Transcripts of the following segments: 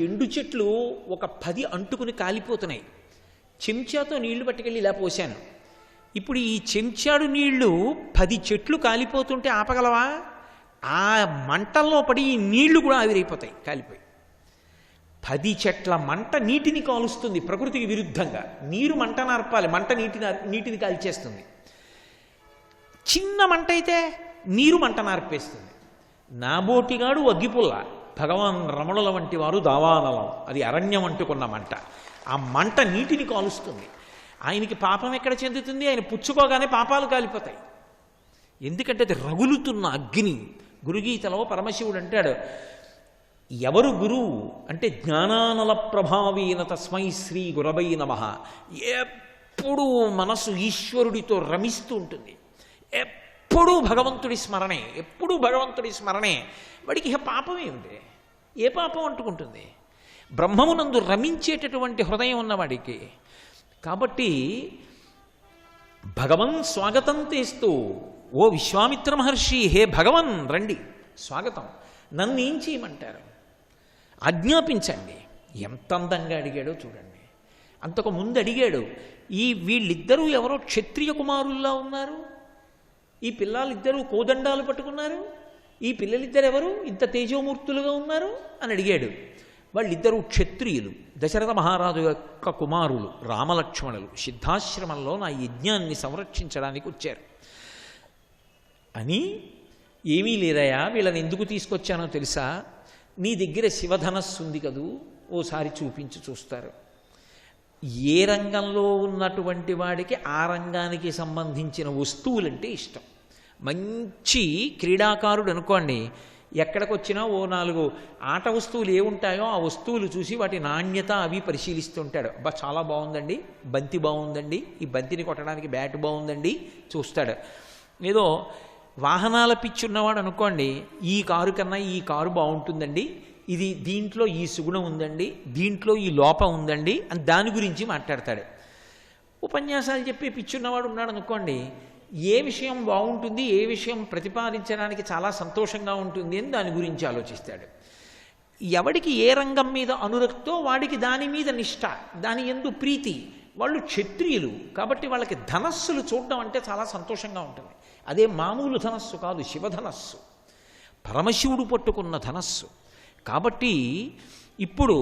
ఎండు చెట్లు ఒక 10 అంటుకుని కాలిపోతున్నాయి. చెంచాతో నీళ్లు పట్టుకెళ్ళి ఇలా పోశాను. ఇప్పుడు ఈ చెంచాడు నీళ్లు 10 చెట్లు కాలిపోతుంటే ఆపగలవా? ఆ మంటల్లో పడి ఈ నీళ్లు కూడా ఆవిరైపోతాయి, కాలిపోయి. 10 చెట్ల మంట నీటిని కాలుస్తుంది ప్రకృతికి విరుద్ధంగా. నీరు మంట నార్పాలి, మంట నీటిని కాల్చేస్తుంది. చిన్న మంట అయితే నీరు మంట నార్పేస్తుంది. నాబోటిగాడు అగ్గిపుల్ల, భగవాన్ రమణుల వంటి వారు దావానలం, అది అరణ్యం అంటుకున్న మంట. ఆ మంట నీటిని కాలుస్తుంది. ఆయనకి పాపం ఎక్కడ చెందుతుంది? ఆయన పుచ్చుకోగానే పాపాలు కాలిపోతాయి. ఎందుకంటే అది రగులుతున్న అగ్ని. గురుగీతలో పరమశివుడు అంటాడు, ఎవరు గురువు అంటే జ్ఞానానల ప్రభావీన తస్మై శ్రీ గురవై నమః. ఎప్పుడూ మనసు ఈశ్వరుడితో రమిస్తూ ఉంటుంది, ఎప్పుడూ భగవంతుడి స్మరణే, ఎప్పుడూ భగవంతుడి స్మరణే. వాడికి ఇక పాపం ఏమిటి? ఏ పాపం అంటుకుంటుంది? బ్రహ్మమునందు రమించేటటువంటి హృదయం ఉన్నవాడికి. కాబట్టి భగవన్ స్వాగతం తెస్తూ, ఓ విశ్వామిత్ర మహర్షి, హే భగవన్ రండి, స్వాగతం, నన్ను ఏం చేయమంటారు, ఆజ్ఞాపించండి. ఎంత అందంగా అడిగాడో చూడండి. అంతకు ముందు అడిగాడు, వీళ్ళిద్దరూ ఎవరో క్షత్రియ కుమారుల్లా ఉన్నారు, ఈ పిల్లలిద్దరూ కోదండాలు పట్టుకున్నారు, ఈ పిల్లలిద్దరు ఎవరు ఇంత తేజోమూర్తులుగా ఉన్నారు అని అడిగాడు. వాళ్ళిద్దరూ క్షత్రియులు, దశరథ మహారాజు యొక్క కుమారులు, రామలక్ష్మణులు. సిద్ధాశ్రమంలో నా యజ్ఞాన్ని సంరక్షించడానికి వచ్చారు అని. ఏమీ లేదయా, వీళ్ళని ఎందుకు తీసుకొచ్చానో తెలుసా? నీ దగ్గర శివధనస్సు ఉంది కదూ, ఓసారి చూపించి చూస్తారు. ఏ రంగంలో ఉన్నటువంటి వాడికి ఆ రంగానికి సంబంధించిన వస్తువులంటే ఇష్టం. మంచి క్రీడాకారుడు అనుకోండి, ఎక్కడికి వచ్చినా ఓ 4 ఆట వస్తువులు ఏముంటాయో ఆ వస్తువులు చూసి వాటి నాణ్యత అవి పరిశీలిస్తుంటాడు. అబ్బా చాలా బాగుందండి, బంతి బాగుందండి, ఈ బంతిని కొట్టడానికి బ్యాట్ బాగుందండి చూస్తాడు. ఏదో వాహనాల పిచ్చి ఉన్నవాడు అనుకోండి, ఈ కారు కన్నా ఈ కారు బాగుంటుందండి, దీంట్లో ఈ సుగుణం ఉందండి, దీంట్లో ఈ లోపం ఉందండి అని దాని గురించి మాట్లాడతాడు. ఉపన్యాసాలు చెప్పి పిచ్చున్నవాడు ఉన్నాడు అనుకోండి, ఏ విషయం బాగుంటుంది, ఏ విషయం ప్రతిపాదించడానికి చాలా సంతోషంగా ఉంటుంది అని దాని గురించి ఆలోచిస్తాడు. ఎవడికి ఏ రంగం మీద అనురక్తో వాడికి దాని మీద నిష్ఠ, దాని యందు ప్రీతి. వాళ్ళు క్షత్రియులు కాబట్టి వాళ్ళకి ధనస్సులు చూడడం అంటే చాలా సంతోషంగా ఉంటుంది. అదే మామూలు ధనస్సు కాదు, శివధనస్సు, పరమశివుడు పట్టుకున్న ధనస్సు. కాబట్టి ఇప్పుడు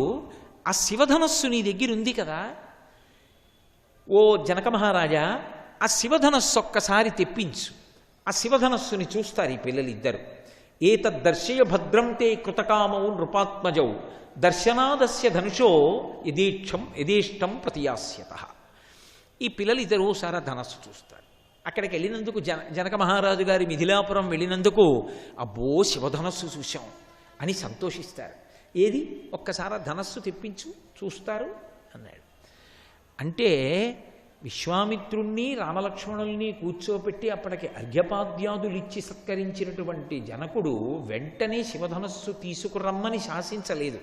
ఆ శివధనస్సు నీ దగ్గర ఉంది కదా, ఓ జనక మహారాజా, ఆ శివధనస్సు ఒక్కసారి తెప్పించు. ఆ శివధనస్సుని చూస్తారు ఈ పిల్లలిద్దరు. ఏతద్దర్శయ భద్రం తే కృతకామౌ నృపాత్మజౌ దర్శనాదస్య ధనుషో యథేష్టం ప్రతియాస్యత. ఈ పిల్లలిద్దరూ సారా ధనస్సు చూస్తారు. అక్కడికి వెళ్ళినందుకు జనక మహారాజు గారి మిథిలాపురం వెళ్ళినందుకు అబ్బో శివధనస్సు చూశాం అని సంతోషిస్తారు. ఏది ఒక్కసారి ధనస్సు తెప్పించు చూస్తారు అన్నాడు. అంటే విశ్వామిత్రుణ్ణి రామలక్ష్మణుల్ని కూర్చోపెట్టి అప్పటికి అర్ఘ్యపాద్యాదులు ఇచ్చి సత్కరించినటువంటి జనకుడు వెంటనే శివధనస్సు తీసుకురమ్మని శాసించలేదు.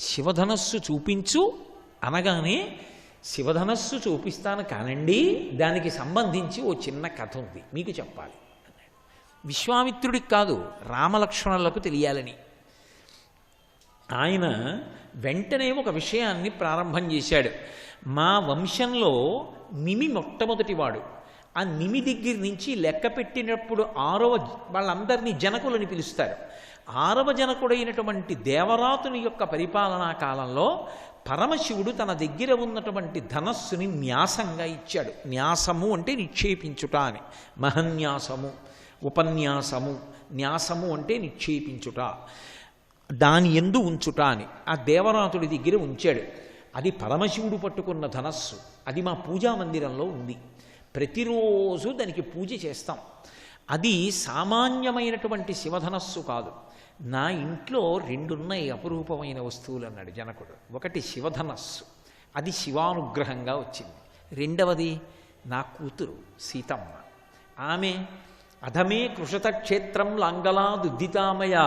శివధనస్సు చూపించు అనగానే శివధనస్సు చూపిస్తాను కానండి, దానికి సంబంధించి ఓ చిన్న కథ ఉంది మీకు చెప్పాలి అన్నాడు. విశ్వామిత్రుడికి కాదు, రామలక్ష్మణులకు తెలియాలని ఆయన వెంటనే ఒక విషయాన్ని ప్రారంభం చేశాడు. మా వంశంలో నిమి మొట్టమొదటివాడు. ఆ నిమి దగ్గర నుంచి లెక్క పెట్టినప్పుడు 6వ, వాళ్ళందరినీ జనకులని పిలుస్తారు, 6వ జనకుడైనటువంటి దేవరాతుని యొక్క పరిపాలనా కాలంలో పరమశివుడు తన దగ్గర ఉన్నటువంటి ధనస్సుని న్యాసంగా ఇచ్చాడు. న్యాసము అంటే నిక్షేపించుట అని, మహన్యాసము, ఉపన్యాసము, న్యాసము అంటే నిక్షేపించుట, దాని యందు ఉంచుట అని ఆ దేవరాతుడి దగ్గర ఉంచాడు. అది పరమశివుడు పట్టుకున్న ధనస్సు. అది మా పూజా మందిరంలో ఉంది. ప్రతిరోజు దానికి పూజ చేస్తాం. అది సామాన్యమైనటువంటి శివధనస్సు కాదు. నా ఇంట్లో 2 ఉన్నాయి అపురూపమైన వస్తువులు అన్నాడు జనకుడు. ఒకటి శివధనస్సు, అది శివానుగ్రహంగా వచ్చింది. రెండవది నా కూతురు సీతమ్మ. ఆమె అధమే కృషత క్షేత్రం లాంగలాదుద్దితామయ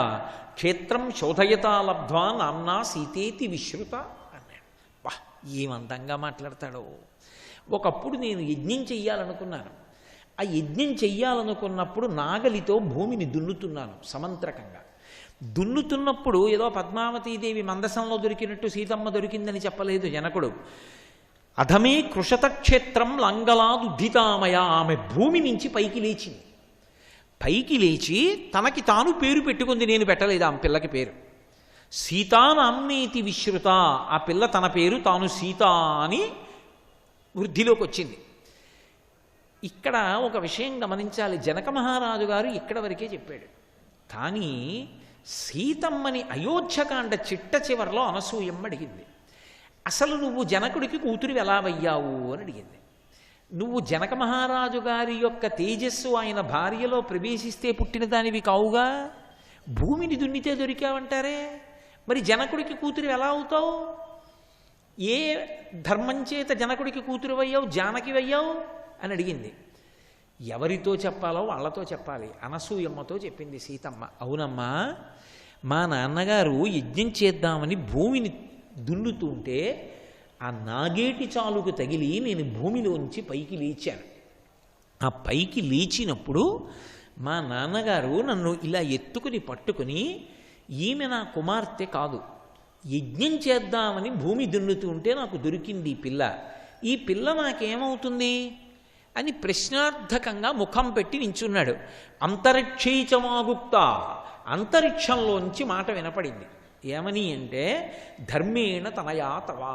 క్షేత్రం శోధయతా లబ్ధ్వా నామ్నా సీతేతి విశ్రుత అన్నాడు. వా, ఏమందంగా మాట్లాడతాడో. ఒకప్పుడు నేను యజ్ఞం చెయ్యాలనుకున్నాను. ఆ యజ్ఞం చెయ్యాలనుకున్నప్పుడు నాగలితో భూమిని దున్నుతున్నాను సమంత్రకంగా. దున్నుతున్నప్పుడు ఏదో పద్మావతీదేవి మందసంలో దొరికినట్టు సీతమ్మ దొరికిందని చెప్పలేదు జనకుడు. అధమే కృషత క్షేత్రం లంగలాదుద్ధితామయ, ఆమె భూమి నుంచి పైకి లేచింది. పైకి లేచి తనకి తాను పేరు పెట్టుకుంది, నేను పెట్టలేదు ఆమె పిల్లకి పేరు. సీతానామ్నేతి విశ్రుత, ఆ పిల్ల తన పేరు తాను సీత అని వృద్ధిలోకి వచ్చింది. ఇక్కడ ఒక విషయం గమనించాలి, జనక మహారాజు గారు ఇక్కడ వరకే చెప్పాడు. కానీ సీతమ్మని అయోధ్యకాండ చిట్ట చివరిలో అనసూయమ్మ అడిగింది, అసలు నువ్వు జనకుడికి కూతురు ఎలా అయ్యావు అని అడిగింది. నువ్వు జనక మహారాజు గారి యొక్క తేజస్సు ఆయన భార్యలో ప్రవేశిస్తే పుట్టిన దానివి కావుగా, భూమిని దున్నితే దొరికావంటారే, మరి జనకుడికి కూతురు ఎలా అవుతావు? ఏ ధర్మం చేత జనకుడికి కూతురు అయ్యావు, జానకి అయ్యావు అని అడిగింది. ఎవరితో చెప్పాలో వాళ్ళతో చెప్పాలి. అనసూయమ్మతో చెప్పింది సీతమ్మ. అవునమ్మా, మా నాన్నగారు యజ్ఞం చేద్దామని భూమిని దున్నుతుంటే ఆ నాగేటి చాలుకు తగిలి నేను భూమిలోంచి పైకి లేచాను. ఆ పైకి లేచినప్పుడు మా నాన్నగారు నన్ను ఇలా ఎత్తుకుని పట్టుకుని, ఈమె నా కుమార్తె కాదు, యజ్ఞం చేద్దామని భూమి దున్నుతుంటే నాకు దొరికింది ఈ పిల్ల, ఈ పిల్ల నాకేమవుతుంది అని ప్రశ్నార్థకంగా ముఖం పెట్టి నించున్నాడు. అంతరిక్షీచమాగుప్త, అంతరిక్షంలోంచి మాట వినపడింది. ఏమని అంటే, ధర్మేణ తనయా తవా,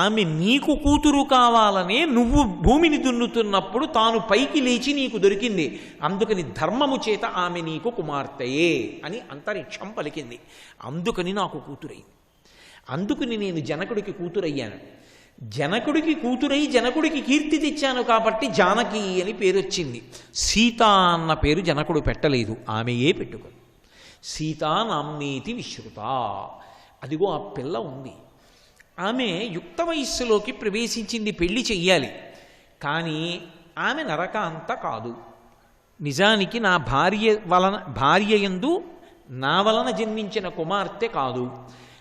ఆమె నీకు కూతురు కావాలనే నువ్వు భూమిని దున్నుతున్నప్పుడు తాను పైకి లేచి నీకు దొరికింది, అందుకని ధర్మము చేత ఆమె నీకు కుమార్తెయే అని అంతరిక్షం పలికింది. అందుకని నాకు కూతురైంది, అందుకని నేను జనకుడికి కూతురయ్యాను. జనకుడికి కూతురై జనకుడికి కీర్తి తెచ్చాను కాబట్టి జానకి అని పేరు వచ్చింది. సీత అన్న పేరు జనకుడు పెట్టలేదు, ఆమెయే పెట్టుకుంది. సీతానామ్నేతి విశ్రుత. అదిగో ఆ పిల్ల ఉంది, ఆమె యుక్త వయస్సులోకి ప్రవేశించింది, పెళ్లి చెయ్యాలి. కానీ ఆమె నరకాంత కాదు. నిజానికి నా భార్య యందు నా వలన జన్మించిన కుమార్తె కాదు.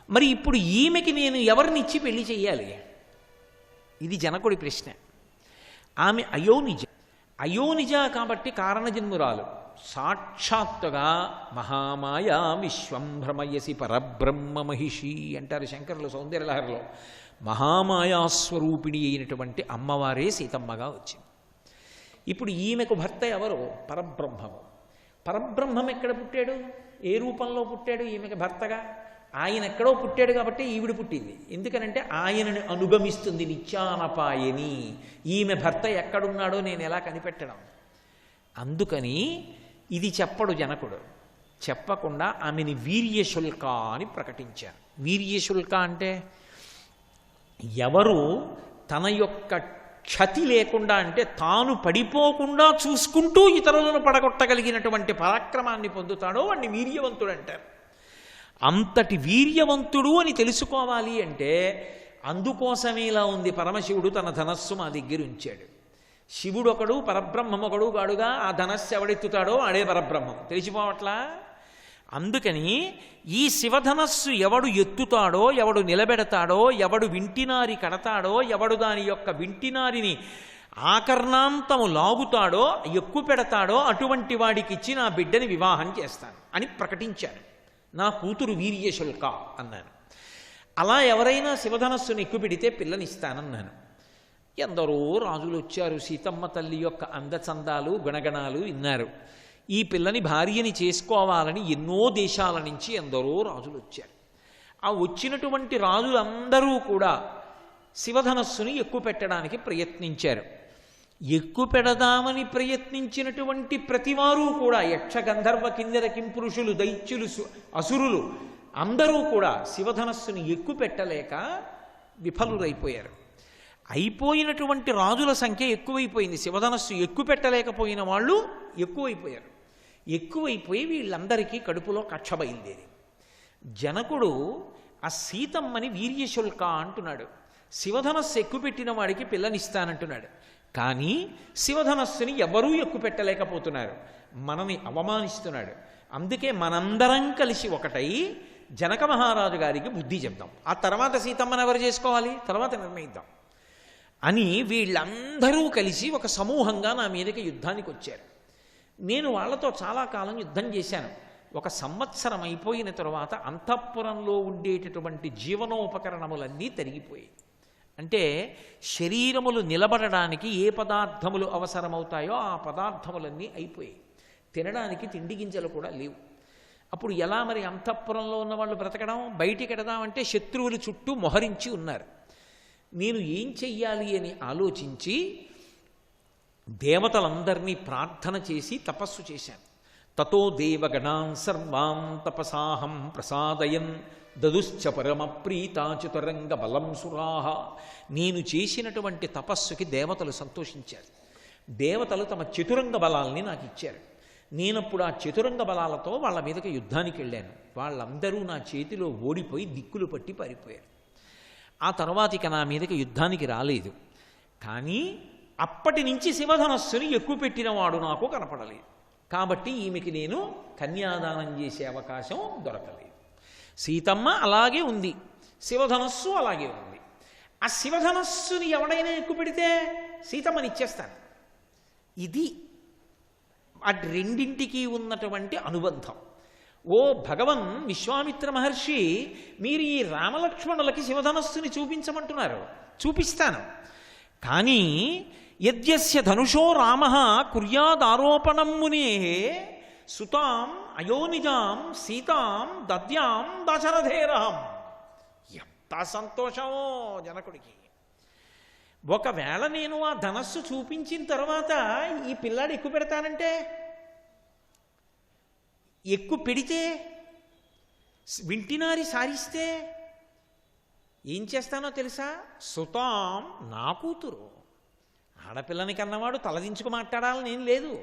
మరి ఇప్పుడు ఈమెకి నేను ఎవరినిచ్చి పెళ్లి చెయ్యాలి? ఇది జనకుడి ప్రశ్న. ఆమె అయోనిజ కాబట్టి కారణజన్మురాలు. సాక్షాత్తుగా మహామాయా విశ్వం భ్రమయసి పరబ్రహ్మ మహిషి అంటారు శంకరులు సౌందర్యలహరిలో. మహామాయాస్వరూపిణి అయినటువంటి అమ్మవారే సీతమ్మగా వచ్చింది. ఇప్పుడు ఈమెకు భర్త ఎవరు? పరబ్రహ్మము. పరబ్రహ్మం ఎక్కడ పుట్టాడు? ఏ రూపంలో పుట్టాడు ఈమెకు భర్తగా? ఆయన ఎక్కడో పుట్టాడు కాబట్టి ఈవిడ పుట్టింది. ఎందుకనంటే ఆయనని అనుగమిస్తుంది నిత్యానపాయని. ఈమె భర్త ఎక్కడున్నాడో నేను ఎలా కనిపెట్టడం? అందుకని ఇది చెప్పడు జనకుడు. చెప్పకుండా ఆమెని వీర్యశుల్క అని ప్రకటించారు. వీర్యశుల్క అంటే ఎవరు తన యొక్క క్షతి లేకుండా, అంటే తాను పడిపోకుండా చూసుకుంటూ ఇతరులను పడగొట్టగలిగినటువంటి పరాక్రమాన్ని పొందుతాడో వాడిని వీర్యవంతుడు అంటారు. అంతటి వీర్యవంతుడు అని తెలుసుకోవాలి అంటే అందుకోసమే ఇలా ఉంది. పరమశివుడు తన ధనస్సు మా దగ్గర ఉంచాడు. శివుడొకడు పరబ్రహ్మమొకడు గాడుగా, ఆ ధనస్సు ఎవడెత్తుతాడో ఆడే పరబ్రహ్మం. తెలిసిపోవట్లా? అందుకని ఈ శివధనస్సు ఎవడు ఎత్తుతాడో, ఎవడు నిలబెడతాడో, ఎవడు వింటినారి కడతాడో, ఎవడు దాని యొక్క వింటినారిని ఆకర్ణాంతము లాగుతాడో, ఎక్కువ పెడతాడో, అటువంటి వాడికిచ్చి నా బిడ్డని వివాహం చేస్తాను అని ప్రకటించాను. నా కూతురు వీర్యశుల్క అన్నాను. అలా ఎవరైనా శివధనస్సును ఎక్కువ పెడితే పిల్లనిస్తానన్నాను. ఎందరో రాజులు వచ్చారు, సీతమ్మ తల్లి యొక్క అందచందాలు గుణగణాలు విన్నారు. ఈ పిల్లని భార్యని చేసుకోవాలని ఎన్నో దేశాల నుంచి ఎందరో రాజులు వచ్చారు. ఆ వచ్చినటువంటి రాజులందరూ కూడా శివధనస్సుని ఎక్కువ పెట్టడానికి ప్రయత్నించారు. ఎక్కువ పెడదామని ప్రయత్నించినటువంటి ప్రతివారు కూడా యక్ష గంధర్వ కిన్నెర కింపురుషులు దైత్యులు అసురులు అందరూ కూడా శివధనస్సుని ఎక్కువ పెట్టలేక విఫలురైపోయారు. అయిపోయినటువంటి రాజుల సంఖ్య ఎక్కువైపోయింది. శివధనస్సు ఎక్కువ పెట్టలేకపోయిన వాళ్ళు ఎక్కువైపోయారు. ఎక్కువైపోయి వీళ్ళందరికీ కడుపులో కక్ష బయలుదేరి జనకుడు ఆ సీతమ్మని వీర్యశుల్క అంటున్నాడు. శివధనస్సు ఎక్కువ పెట్టిన వాడికి పిల్లనిస్తానంటున్నాడు. కానీ శివధనస్సుని ఎవరూ ఎక్కువ పెట్టలేకపోతున్నారు. మనని అవమానిస్తున్నాడు. అందుకే మనందరం కలిసి ఒకటై జనక మహారాజు గారికి బుద్ధి చెప్దాం. ఆ తర్వాత సీతమ్మను ఎవరు చేసుకోవాలి తర్వాత నిర్ణయిద్దాం అని వీళ్ళందరూ కలిసి ఒక సమూహంగా నా మీదకి యుద్ధానికి వచ్చారు. నేను వాళ్ళతో చాలా కాలం యుద్ధం చేశాను. ఒక సంవత్సరం అయిపోయిన తరువాత అంతఃపురంలో ఉండేటటువంటి జీవనోపకరణములన్నీ తరిగిపోయాయి. అంటే శరీరములు నిలబడడానికి ఏ పదార్థములు అవసరమవుతాయో ఆ పదార్థములన్నీ అయిపోయాయి. తినడానికి తిండి గింజలు కూడా లేవు. అప్పుడు ఎలా మరి అంతఃపురంలో ఉన్న వాళ్ళు బ్రతకడం? బయటికి ఎడదామంటే శత్రువులు చుట్టూ మొహరించి ఉన్నారు. నేను ఏం చెయ్యాలి అని ఆలోచించి దేవతలందరినీ ప్రార్థన చేసి తపస్సు చేశాను. తతో దేవగణాన్ సర్వాం తపసాహం ప్రసాదయన్ దదుశ్చ పరమ ప్రీతాచుతరంగ బలం సురాహ. నేను చేసినటువంటి తపస్సుకి దేవతలు సంతోషించారు. దేవతలు తమ చతురంగ బలాల్ని నాకు ఇచ్చారు. నేనప్పుడు ఆ చతురంగ బలాలతో వాళ్ళ మీదకి యుద్ధానికి వెళ్ళాను. వాళ్ళందరూ నా చేతిలో ఓడిపోయి దిక్కులు పట్టి పారిపోయారు. ఆ తర్వాత ఇక నా మీదకి యుద్ధానికి రాలేదు. కానీ అప్పటి నుంచి శివధనస్సుని ఎక్కువ పెట్టినవాడు నాకు కనపడలేదు. కాబట్టి ఈమెకి నేను కన్యాదానం చేసే అవకాశం దొరకలేదు. సీతమ్మ అలాగే ఉంది, శివధనస్సు అలాగే ఉంది. ఆ శివధనస్సుని ఎవడైనా ఎక్కువ పెడితే సీతమ్మని ఇచ్చేస్తాను. ఇది ఆ రెండింటికి ఉన్నటువంటి అనుబంధం. ఓ భగవన్ విశ్వామిత్ర మహర్షి, మీరు ఈ రామలక్ష్మణులకి శివధనస్సుని చూపించమంటున్నారు, చూపిస్తాను. కానీ యద్యస్య ధనుషో రామ కుర్యాదారోపణం మునే సుతాం అయోనిజాం సీతాం దద్యాం దశరథేరహం. ఎంత సంతోషమో జనకుడికి. ఒకవేళ నేను ఆ ధనస్సు చూపించిన తర్వాత ఈ పిల్లాడు ఎక్కువ పెడతానంటే, ఎక్కువ పెడితే, వింటినారి సారిస్తే ఏం చేస్తానో తెలుసా? సుతాం, నా కూతురు, ఆడపిల్లని కన్నవాడు తలదించుకు మాట్లాడాలని ఏం లేదు.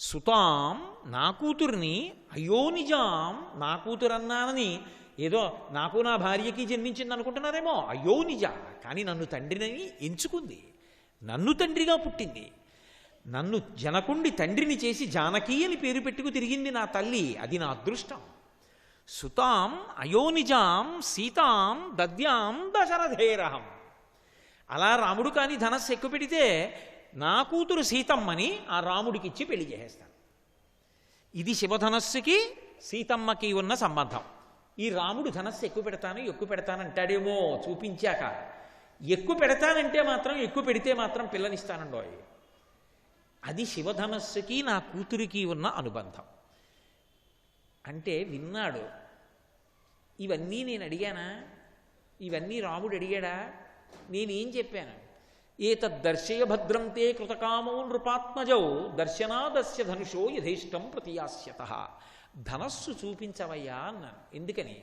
సుతాం, నా కూతుర్ని, అయోనిజాం, నా కూతురు అన్నానని ఏదో నాకు నా భార్యకి జన్మించింది అనుకుంటున్నారేమో. అయోనిజ, కానీ నన్ను తండ్రిని ఎంచుకుంది, నన్ను తండ్రిగా పుట్టింది, నన్ను జనకుండి తండ్రిని చేసి జానకి అని పేరు పెట్టుకు తిరిగింది నా తల్లి. అది నా అదృష్టం. సుతాం అయోనిజాం సీతాం దద్యాం దశరథేరహం. అలా రాముడు కానీ ధనస్సు ఎక్కువ పెడితే నా కూతురు సీతమ్మని ఆ రాముడికి ఇచ్చి పెళ్లి చేసేస్తాను. ఇది శివధనస్సుకి సీతమ్మకి ఉన్న సంబంధం. ఈ రాముడు ధనస్సు ఎక్కువ పెడతానంటాడేమో చూపించాక. ఎక్కువ పెడతానంటే మాత్రం, ఎక్కువ పెడితే మాత్రం పిల్లనిస్తానండోయ్. అది శివధనస్సుకి నా కూతురికి ఉన్న అనుబంధం. అంటే విన్నాడు. ఇవన్నీ నేను అడిగానా? ఇవన్నీ రాముడు అడిగాడా? నేనేం చెప్పాను? ఏతద్దర్శయ భద్రంతే కృతకామో నృపాత్మజౌ దర్శనాదస్య ధనుషో యథేష్టం ప్రతియాస్యతః. ధనస్సు చూపించవయ్యా అన్నాను. ఎందుకని?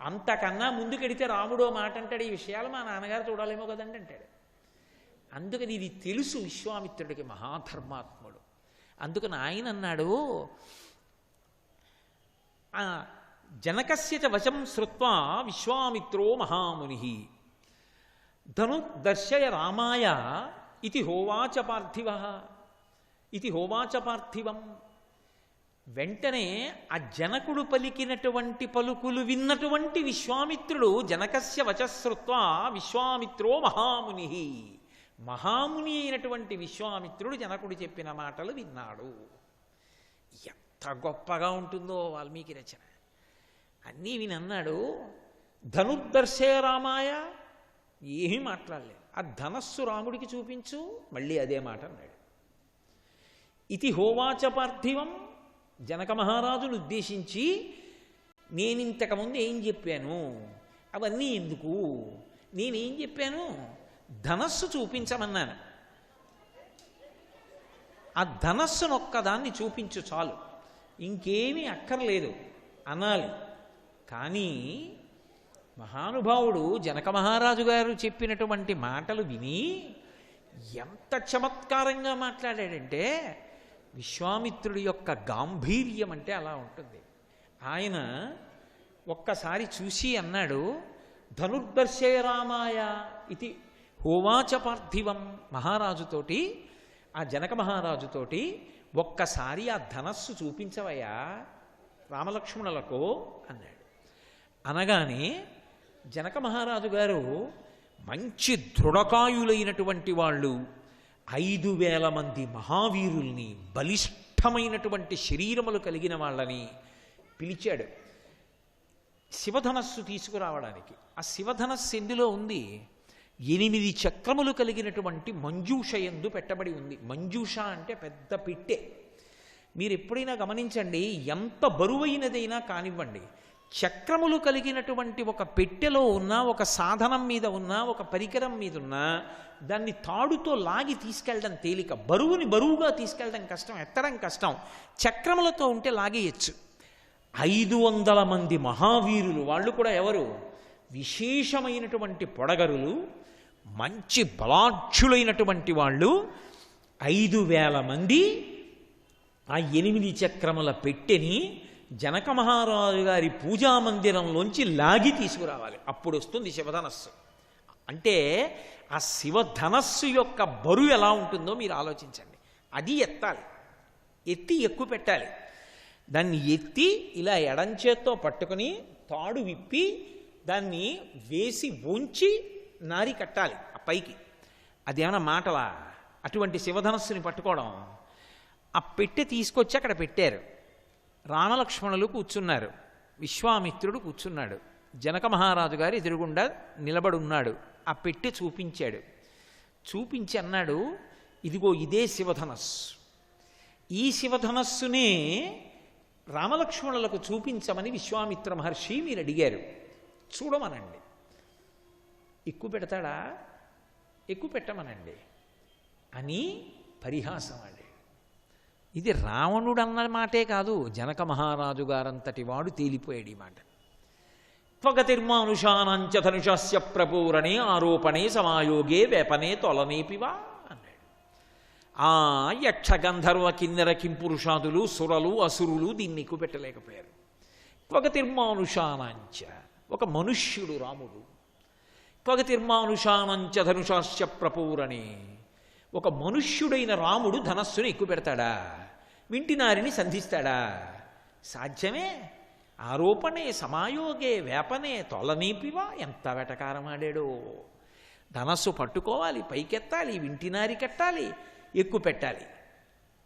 అంతకన్నా ముందుకెడితే రాముడో మాట అంటాడు, ఈ విషయాలు మా నాన్నగారు చూడాలేమో కదండి అంటాడు. అందుకని ఇది తెలుసు విశ్వామిత్రుడికి, మహాధర్మాత్ముడు. అందుకని ఆయన అన్నాడు, జనకస్య చ వశం శ్రుత్వా విశ్వామిత్రో మహాముని ధనుర్దర్శయ రామాయ ఇది హోవాచ పార్థివం. వెంటనే ఆ జనకుడు పలికినటువంటి పలుకులు విన్నటువంటి విశ్వామిత్రుడు జనకస్య వచశ్రుత్వా విశ్వామిత్రో మహాముని, మహాముని అయినటువంటి విశ్వామిత్రుడు జనకుడు చెప్పిన మాటలు విన్నాడు. ఎంత గొప్పగా ఉంటుందో వాల్మీకి రచన. అన్నీ వినన్నాడు. ధనుర్దర్శయ రామాయ, ఏమీ మాట్లాడలేదు. ఆ ధనస్సు రాముడికి చూపించు, మళ్ళీ అదే మాట అన్నాడు. ఇతి హోవాచ పార్థివం, జనక మహారాజును ఉద్దేశించి నేనింతకుముందు ఏం చెప్పాను, అవన్నీ ఎందుకు, నేనేం చెప్పాను? ధనస్సు చూపించమన్నాను. ఆ ధనస్సునొక్కదాన్ని చూపించు చాలు, ఇంకేమీ అక్కర్లేదు అనాలి. కానీ మహానుభావుడు జనక మహారాజు గారు చెప్పినటువంటి మాటలు విని ఎంత చమత్కారంగా మాట్లాడాడంటే, విశ్వామిత్రుడి యొక్క గాంభీర్యం అంటే అలా ఉంటుంది. ఆయన ఒక్కసారి చూసి అన్నాడు, ధనుర్దర్శయ రామాయ ఇది హోవాచ పార్థివం. మహారాజుతోటి, ఆ జనక మహారాజుతోటి, ఒక్కసారి ఆ ధనస్సు చూపించవయ్యా రామలక్ష్మణులకు అన్నాడు. అనగానే జనక మహారాజు గారు మంచి దృఢకాయులైనటువంటి వాళ్ళు, 5,000 మంది మహావీరుల్ని, బలిష్టమైనటువంటి శరీరములు కలిగిన వాళ్ళని పిలిచాడు శివధనస్సు తీసుకురావడానికి. ఆ శివధనస్సు ఎందులో ఉంది? 8 చక్రములు కలిగినటువంటి మంజూష యందు పెట్టబడి ఉంది. మంజూష అంటే పెద్ద పెట్టె. మీరు ఎప్పుడైనా గమనించండి, ఎంత బరువైనదైనా కానివ్వండి, చక్రములు కలిగినటువంటి ఒక పెట్టెలో ఉన్న, ఒక సాధనం మీద ఉన్న, ఒక పరికరం మీద ఉన్న దాన్ని తాడుతో లాగి తీసుకెళ్ళడం తేలిక. బరువుగా తీసుకెళ్ళడం కష్టం, ఎత్తడం కష్టం. చక్రములతో ఉంటే లాగేయచ్చు. 500 మంది మహావీరులు, వాళ్ళు కూడా ఎవరు? విశేషమైనటువంటి పొడగరులు, మంచి బలాఢ్యులైనటువంటి వాళ్ళు 5000 మంది ఆ 8 చక్రముల పెట్టెని జనక మహారాజు గారి పూజామందిరంలోంచి లాగి తీసుకురావాలి. అప్పుడు వస్తుంది శివధనస్సు. అంటే ఆ శివధనస్సు యొక్క బరువు ఎలా ఉంటుందో మీరు ఆలోచించండి. అది ఎత్తాలి, ఎత్తి ఎక్కువ పెట్టాలి. దాన్ని ఎత్తి ఇలా ఎడంచేత్తో పట్టుకుని తాడు విప్పి దాన్ని వేసి ఉంచి నారి కట్టాలి ఆ పైకి. అదేమన్నా మాటలా? అటువంటి శివధనస్సుని పట్టుకోవడం. ఆ పెట్టె తీసుకొచ్చి అక్కడ పెట్టారు. రామలక్ష్మణులు కూర్చున్నారు, విశ్వామిత్రుడు కూర్చున్నాడు, జనక మహారాజు గారు ఎదురుగుండా నిలబడున్నాడు. ఆ పెట్టె చూపించాడు. చూపించి అన్నాడు, ఇదిగో ఇదే శివధనస్సు. ఈ శివధనస్సునే రామలక్ష్మణులకు చూపించమని విశ్వామిత్ర మహర్షి మీరు అడిగారు, చూడమనండి. ఎక్కువ పెడతాడా? ఎక్కువ పెట్టమనండి అని పరిహాసం ఆడాడు. ఇది రావణుడు అన్న మాటే కాదు, జనక మహారాజు గారంతటి వాడు తేలిపోయాడు ఈ మాట. త్వగతిర్మానుషానంచ ధనుషస్య ప్రపూరణే ఆరోపణే సమాయోగే వేపనే తొలనేపివా అన్నాడు. ఆ యక్ష గంధర్వ కిన్నెర కింపురుషాదులు, సురలు, అసురులు దీన్ని ఎక్కువ పెట్టలేకపోయారు. త్వగతిర్మానుషానంచ, ఒక మనుష్యుడు రాముడు. త్వగతిర్మానుషానంచ ధనుషస్య ప్రపూరణే, ఒక మనుష్యుడైన రాముడు ధనస్సుని ఎక్కువ పెడతాడా? వింటినారిని సంధిస్తాడా? సాధ్యమే. ఆరోపణే సమాయోగే వేపనే తొలనీపివా. ఎంత వెటకారం ఆడాడో! ధనస్సు పట్టుకోవాలి, పైకెత్తాలి, వింటినారి కట్టాలి, ఎక్కువ పెట్టాలి.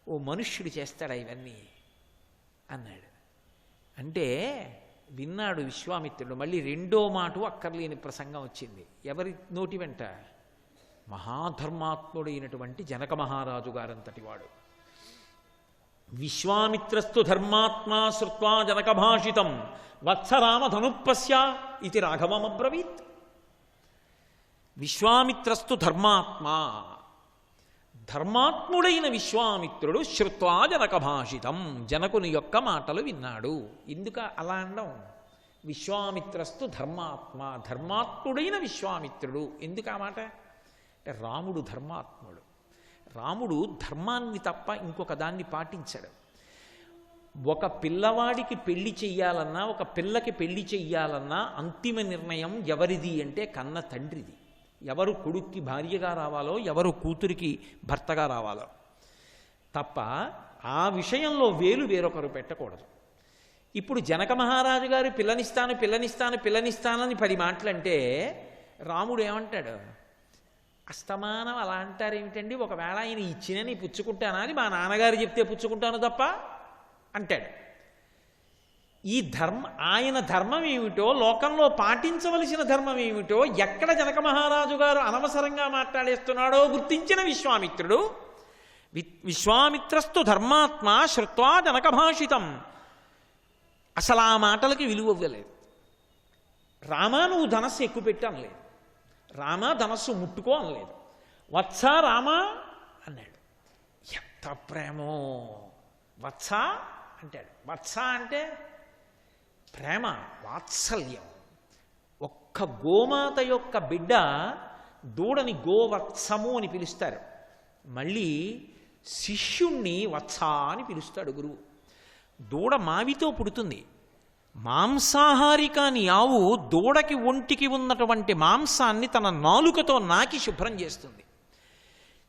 ఓ మనుష్యుడు చేస్తాడా ఇవన్నీ అన్నాడు. అంటే విన్నాడు విశ్వామిత్రుడు. మళ్ళీ రెండో మాట అక్కర్లేని ప్రసంగం వచ్చింది. ఎవరి నోటి వెంట? మహాధర్మాత్ముడైనటువంటి జనక మహారాజు గారంతటి వాడు. విశ్వామిత్రస్తు ధర్మాత్మా శ్రుత్వా జనక భాషితం వత్సరామ ధనుప్పస్య ఇది రాఘవమబ్రవీత్. విశ్వామిత్రస్తు ధర్మాత్మా, ధర్మాత్ముడైన విశ్వామిత్రుడు శ్రుత్వా జనక భాషితం, జనకుని యొక్క మాటలు విన్నాడు. ఎందుక అలా అనడం? విశ్వామిత్రస్తు ధర్మాత్మ, ధర్మాత్ముడైన విశ్వామిత్రుడు. ఎందుకు ఆ మాట? అంటే రాముడు ధర్మాత్ముడు. రాముడు ధర్మాన్ని తప్ప ఇంకొక దాన్ని పాటించడు. ఒక పిల్లవాడికి పెళ్లి చెయ్యాలన్నా, ఒక పిల్లకి పెళ్లి చెయ్యాలన్నా అంతిమ నిర్ణయం ఎవరిది అంటే కన్న తండ్రిది. ఎవరు కొడుక్కి భార్యగా రావాలో, ఎవరు కూతురికి భర్తగా రావాలో తప్ప ఆ విషయంలో వేరొకరు పెట్టకూడదు. ఇప్పుడు జనక మహారాజు గారు పిల్లనిస్తానని 10 మాటలంటే రాముడు ఏమంటాడు? అస్తమానం అలా అంటారేమిటండి, ఒకవేళ ఆయన ఇచ్చినని పుచ్చుకుంటానా అని మా నాన్నగారు చెప్తే పుచ్చుకుంటాను తప్ప అంటాడు. ఈ ఆయన ధర్మం ఏమిటో, లోకంలో పాటించవలసిన ధర్మం ఏమిటో ఎక్కడ జనక మహారాజు గారు అనవసరంగా మాట్లాడేస్తున్నాడో గుర్తించిన విశ్వామిత్రుడు విశ్వామిత్రస్తు ధర్మాత్మ శ్రుత్వా జనక భాషితం, అసలు ఆ మాటలకి విలువ ఇవ్వలేదు. రామా నువ్వు ధనస్సు ఎక్కువ పెట్టు అనలేదు, రామా ధనస్సు ముట్టుకో అనలేదు, వత్స రామా అన్నాడు. ఎంత ప్రేమో! వత్స అంటాడు. వత్స అంటే ప్రేమ, వాత్సల్యం. ఒక్క గోమాత యొక్క బిడ్డ దూడని గోవత్సము అని పిలుస్తారు. మళ్ళీ శిష్యుణ్ణి వత్స అని పిలుస్తాడు గురువు. దూడ మావితో పుడుతుంది. మాంసాహారి కాని ఆవు దూడకి ఒంటికి ఉన్నటువంటి మాంసాన్ని తన నాలుకతో నాకి శుభ్రం చేస్తుంది.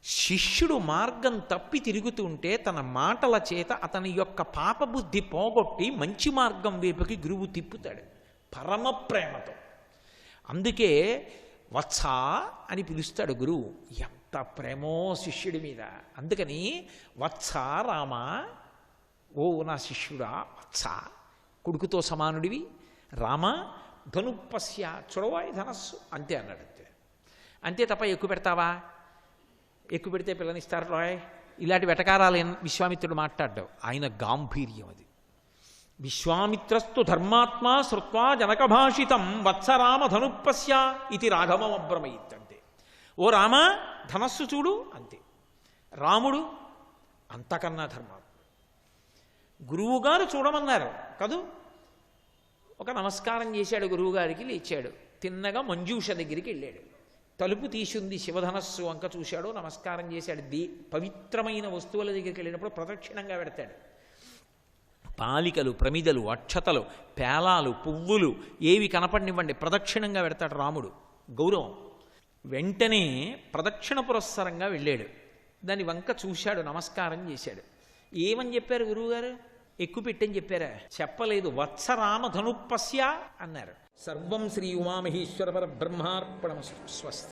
శిష్యుడు మార్గం తప్పి తిరుగుతుంటే తన మాటల చేత అతని యొక్క పాపబుద్ధి పోగొట్టి మంచి మార్గం వైపుకి గురువు తిప్పుతాడు పరమ ప్రేమతో. అందుకే వత్స అని పిలుస్తాడు గురువు. ఎంత ప్రేమో శిష్యుడి మీద! అందుకని వత్స రామ, ఓ నా శిష్యుడా వత్స కొడుకుతో సమానుడివి రామ ధనుప్పస్య చూడవాయి ధనస్సు అంతే అన్నాడు. అంతే అంతే తప్ప ఎక్కువ పెడతావా, ఎక్కువ పెడితే పిల్లనిస్తారు రాయ్, ఇలాంటి వెటకారాలు విశ్వామిత్రుడు మాట్లాడ్డావు. ఆయన గాంభీర్యం అది. విశ్వామిత్రస్తు ధర్మాత్మా శ్రుత్వా జనకభాషితం వత్సరామ ధనుప్పస్య ఇది రాఘవమబ్రమయిత్. అంతే. ఓ రామ ధనస్సు చూడు అంతే. రాముడు అంతకన్నా ధర్మాత్ముడు. గురువుగారు చూడమన్నారు కదూ. ఒక నమస్కారం చేశాడు గురువుగారికి, లేచాడు. తిన్నగా మంజూష దగ్గరికి వెళ్ళాడు. తలుపు తీసుంది శివధనస్సు వంక చూశాడు, నమస్కారం చేశాడు. పవిత్రమైన వస్తువుల దగ్గరికి వెళ్ళినప్పుడు ప్రదక్షిణంగా పెడతాడు. పాలికలు, ప్రమిదలు, అక్షతలు, పేలాలు, పువ్వులు ఏవి కనపడినివ్వండి ప్రదక్షిణంగా పెడతాడు రాముడు. గౌరవం. వెంటనే ప్రదక్షిణ పురస్సరంగా వెళ్ళాడు. దాని వంక చూశాడు, నమస్కారం చేశాడు. ఏమని చెప్పారు గురువుగారు? ఎక్కువ పెట్టని చెప్పారా? చెప్పలేదు. వత్సరామ ధనుప్పస్య అన్నారు. సర్వం శ్రీ ఉమామహేశ్వర పరబ్రహ్మార్పణమస్తు. స్వస్తి.